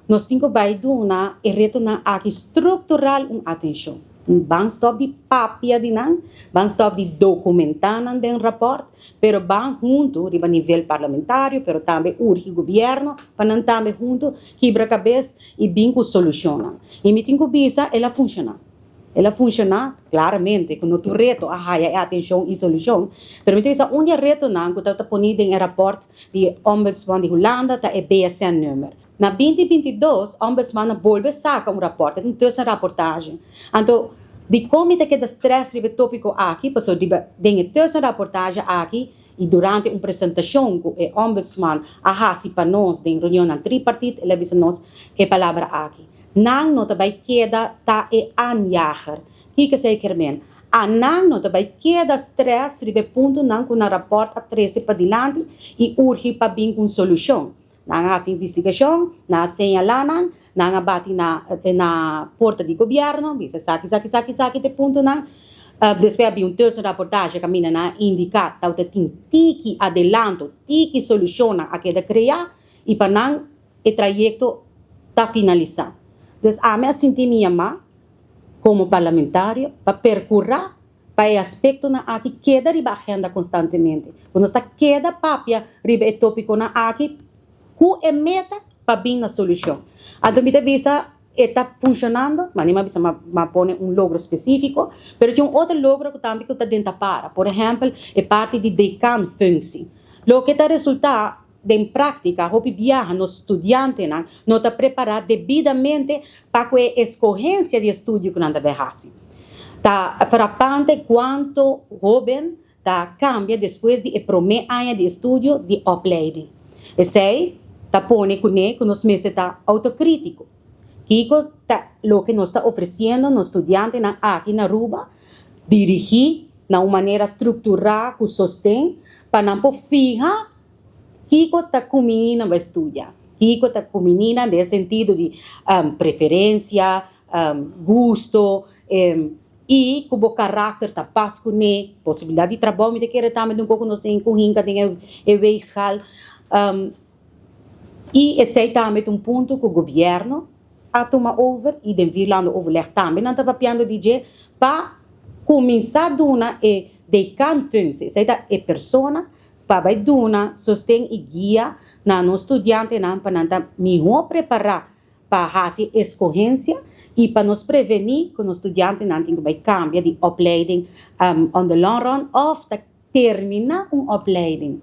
nós temos que dar e retornar aqui estrutural uma atenção. Vamos stop de papia de não, vamos stop de documentar não de rapport, pero vamos junto a nível parlamentar, pero também o governo, para não também junto quebra cabeça e bem soluciona. E me tenho que ela funciona. Ela funciona claramente com outro reto, a atenção e solução. Pero me tenho que reto não, que está ponido em rapport de Ombudsman de Holanda, tá é BSN número. Na 2022, o Ombudsman volve a sacar rapport, um terceira reportagem. Então, de comitê que dá stress sobre tópico aqui, passou de terceira reportagem aqui, e durante uma apresentação com o Ombudsman, para nós, em reunião tripartite, ele disse nós a palavra aqui. Não nota vai queda tá e anjager. Que sei que men. Não nota vai queda stress sobre ponto não com na rapport a 13 para dilante e urge para vir com solução. Na investigação, na señalanan, na bati na porta de governo, bisa saki de ponto não. Depois havia terceira reportagem que mina na indicar tal tiki adelanto, tiki soluciona a que criar e para não o trajeto tá finalizado. Então, a minha senti minha mãe como parlamentário para percorrer para o aspecto na aqui queda riba agenda constantemente. Quando está queda papia riba o tópico na aqui ku é meta para vir na solução. A domita bisa está funcionando, mas nem bisa ma pone logro específico, pero tem outro logro que também que está dentro para. Por exemplo, é parte de decan função. Lo que está resultado em prática, hopi viaja nos estudiantes não está preparado devidamente para a escolhência de estudo que não deve fazer. Está frappante quanto jovem cambia depois de primeiro ano de estudo de opleiding. E sei, está pone que nos meses está autocrítico. Kiko lo que nos está oferecendo nos estudiantes aqui na Aruba, dirigir de uma maneira estruturada, com sostém, para não fijar Kiko está com menina vai estudar. Kiko está com menina no sentido de preferência, gosto, e como caráter está paz com ele, possibilidade de trabalho, me quer também um pouco nós temos com hinca, tem veículo. E esse também um ponto que o governo a tomar over e de vir lá no overleg também não está papiando de para começar a dar de can função, essa é a pessoa para dar sostém e guia na no estudante para não melhor preparar para fazer escolhência e para nos prevenir que o estudante não tem que cambiar de opleiding on the long run ou terminar uma opleiding.